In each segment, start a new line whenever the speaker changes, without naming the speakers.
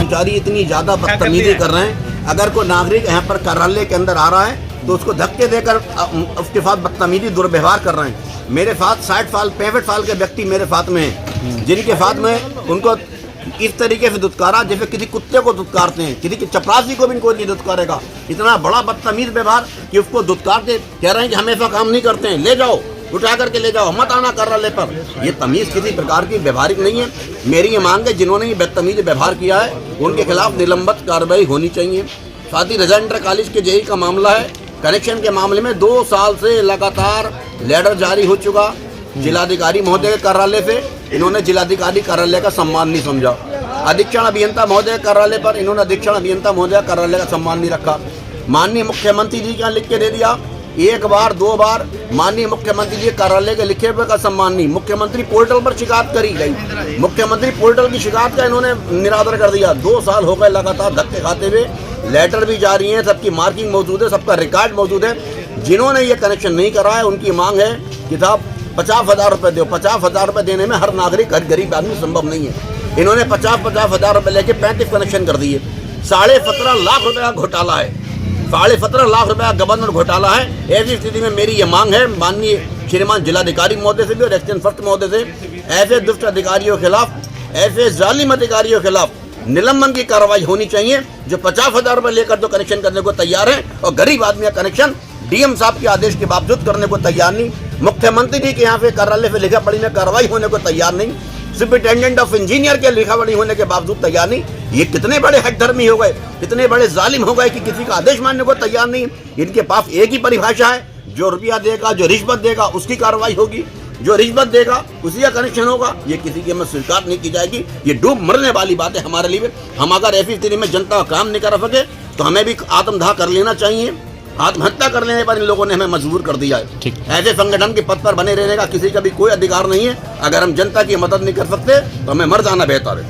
कर्मचारी इतनी ज़्यादा बदतमीजी कर रहे हैं। अगर कोई नागरिक यहाँ पर कार्यालय के अंदर आ रहा है तो उसको धक्के देकर उसके साथ बदतमीजी दुर्व्यवहार कर रहे हैं। मेरे साथ 60 साल 65 साल के व्यक्ति मेरे साथ में हैं, जिनके साथ में उनको इस तरीके से दुत्कारा जैसे किसी कुत्ते को दुत्कारते हैं, किसी की चपरासी को भी इनको नहीं दुत्कारेगा। इतना बड़ा बदतमीज व्यवहार कि उसको दुत्कार के कह रहे हैं कि हम ऐसा काम नहीं करते हैं, ले जाओ, उठा करके ले जाओ, मत आना कार्यालय पर। ये तमीज़ किसी प्रकार की व्यवहारिक नहीं है। मेरी ये मांग है, जिन्होंने ये बदतमीज व्यवहार किया है उनके खिलाफ निलंबित कार्रवाई होनी चाहिए। साथ ही रजा इंटर कॉलेज के जेई का मामला है, कनेक्शन के मामले में 2 साल से लगातार लेटर जारी हो चुका जिलाधिकारी महोदय के कार्यालय से। इन्होंने जिलाधिकारी कार्यालय का सम्मान नहीं समझा। अधीक्षण अभियंता महोदय कार्यालय पर इन्होंने अधीक्षण अभियंता महोदय कार्यालय का सम्मान नहीं रखा। माननीय मुख्यमंत्री जी का लिख के दे दिया, 1 बार 2 बार माननीय मुख्यमंत्री जी कार्यालय के लिखे हुए का सम्मान नहीं। मुख्यमंत्री पोर्टल पर शिकायत करी गई, मुख्यमंत्री पोर्टल की शिकायत का इन्होंने निरादर कर दिया। 2 साल हो गए लगातार धक्के खाते हुए, लेटर भी जारी हैं, सबकी मार्किंग मौजूद है, सबका रिकॉर्ड मौजूद है। जिन्होंने ये कनेक्शन नहीं करा है उनकी मांग है कि साहब 50,000 रुपये दो। 50,000 रुपये देने में हर नागरिक, हर गरीब आदमी संभव नहीं है। इन्होंने 50,000 रुपये लेके 35 कनेक्शन कर दिए। 17.5 लाख रुपये का घोटाला है, 17.5 लाख रुपये का गवर्नर घोटाला है। ऐसी स्थिति में मेरी ये मांग है माननीय श्रीमान जिलाधिकारी महोदय से भी और एक्सचेंज फर्स्ट महोदय से, ऐसे दुष्ट अधिकारियों के खिलाफ, ऐसे जालिम अधिकारियों के खिलाफ निलंबन की कार्रवाई होनी चाहिए, जो 50,000 रुपये लेकर तो कनेक्शन करने को तैयार है और गरीब आदमी का कनेक्शन डीएम साहब के आदेश के बावजूद करने को तैयार नहीं, मुख्यमंत्री जी के यहाँ पे कार्यालय से लिखा पढ़ी में कार्रवाई होने को तैयार नहीं, सुपरिटेंडेंट ऑफ इंजीनियर के लिखा पढ़ी होने के बावजूद तैयार नहीं। ये कितने बड़े हठधर्मी हो गए, कितने बड़े जालिम हो गए कि किसी का आदेश मानने को तैयार नहीं। इनके पास एक ही परिभाषा है, जो रुपया देगा, जो रिश्वत देगा उसकी कार्रवाई होगी, जो रिश्वत देगा उसी का कनेक्शन होगा। ये किसी की हमें स्वीकार नहीं की जाएगी। ये डूब मरने वाली बात है हमारे लिए। हम अगर ऐसी स्थिति में जनता का काम नहीं कर सके तो हमें भी आत्मदाह कर लेना चाहिए। आत्महत्या कर लेने पर इन लोगों ने हमें मजबूर कर दिया है। ऐसे संगठन के पद पर बने रहने का किसी का भी कोई अधिकार नहीं है। अगर हम जनता की मदद नहीं कर सकते तो हमें मर जाना बेहतर है।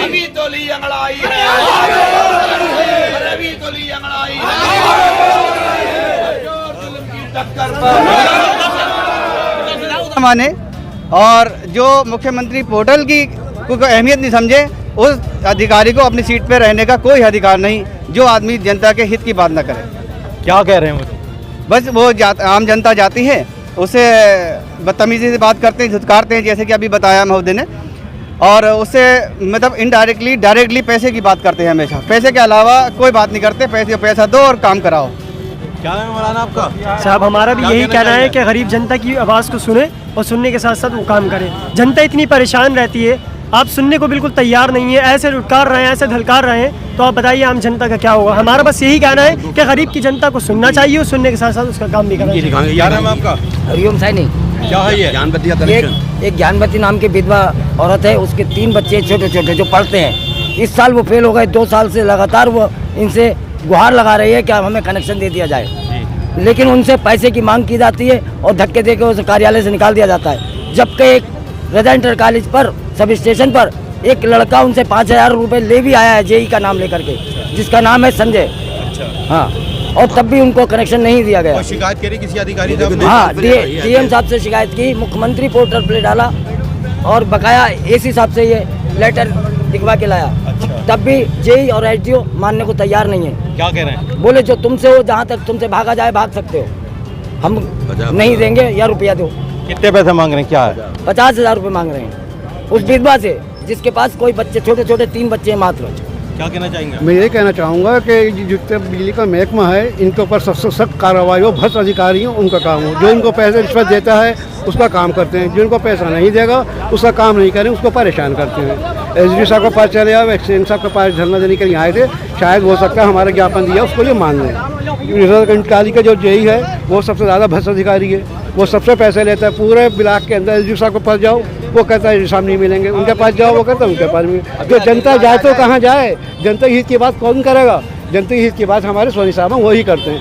अभी तो ली अंगड़ाई है, अभी तो ली अंगड़ाई है,
माने और जो मुख्यमंत्री पोर्टल की कोई अहमियत नहीं समझे, उस अधिकारी को अपनी सीट पे रहने का कोई अधिकार नहीं, जो आदमी जनता के हित की बात ना करे।
क्या कह रहे हैं वो?
बस वो आम जनता जाती है, उससे बदतमीजी से बात करते हैं, धुतकारते हैं, जैसे कि अभी बताया महोदय ने, और उससे मतलब इनडायरेक्टली डायरेक्टली पैसे की बात करते हैं। हमेशा पैसे के अलावा कोई बात नहीं करते। पैसा दो और काम कराओ।
क्या है मौलाना आपका?
साहब हमारा भी यही कहना है कि गरीब जनता की आवाज़ को सुने और सुनने के साथ साथ वो काम करें। जनता इतनी परेशान रहती है, आप सुनने को बिल्कुल तैयार नहीं है, ऐसे लुटकार रहे हैं, ऐसे धलकार रहे हैं, तो आप बताइए आम जनता का क्या होगा। हमारा बस यही कहना है कि गरीब की जनता को सुनना चाहिए और सुनने के साथ साथ उसका काम भी करना चाहिए।
क्या नाम है आपका?
हरिओम सैनी।
क्या है ये?
एक ज्ञानवती नाम की विधवा औरत है, उसके 3 बच्चे छोटे छोटे जो पढ़ते हैं। इस साल वो फेल हो गए। 2 साल से लगातार वो इनसे गुहार लगा रही है कि हमें कनेक्शन दे दिया जाए, लेकिन उनसे पैसे की मांग की जाती है और धक्के देकर उसे कार्यालय से निकाल दिया जाता है। जबकि एक रजा इंटर कॉलेज पर सब स्टेशन पर एक लड़का उनसे 5,000 रुपये ले भी आया है, जेई का नाम लेकर के, जिसका नाम है संजय। हाँ, और तब भी उनको कनेक्शन नहीं दिया गया।
शिकायत करी किसी अधिकारी ने?
हाँ, डीएम साहब से शिकायत की, मुख्यमंत्री पोर्टल पर डाला और बकाया एसी साहब से ये लेटर दिखवा के लाया। तब भी जेई और एसडीओ मानने को तैयार नहीं है।
क्या कह रहे हैं?
बोले जो तुमसे हो, जहाँ तक तुमसे भागा जाए भाग सकते हो, हम नहीं देंगे या रुपया दो।
कितने पैसे मांग रहे हैं? क्या है?
50,000 रुपये मांग रहे हैं उस विधवा से, जिसके पास कोई बच्चे छोटे छोटे 3 बच्चे हैं मात्र।
क्या कहना चाहेंगे?
मैं ये कहना चाहूँगा कि जितने बिजली का महकमा है, इनके ऊपर सबसे सख्त कार्रवाई हो। भ्रष्ट अधिकारी हो उनका काम हो, जो इनको पैसे रिश्वत देता है उसका काम करते हैं, जिनको पैसा नहीं देगा उसका काम नहीं करें, उसको परेशान करते हैं। एसडीओ साहब के पास चले आओ, एक्सचेंज साहब के पास धरना देने के लिए आए थे, शायद हो सकता है हमारा ज्ञापन दिया उसको ये मान लें। रिजर्व इंटकाली का जो जेई है वो सबसे ज़्यादा भ्रष्ट अधिकारी है, वो सबसे पैसे लेता है। पूरे ब्लॉक के अंदर एसडीओ साहब के पास जाओ, वो कहता है साहब नहीं मिलेंगे, उनके पास जाओ, वो कहता है उनके पास मिलेंगे। तो जनता जाए तो कहाँ जाए? जनता हित की बात कौन करेगा? जनता हित की बात हमारे सोनी साहब वही करते हैं।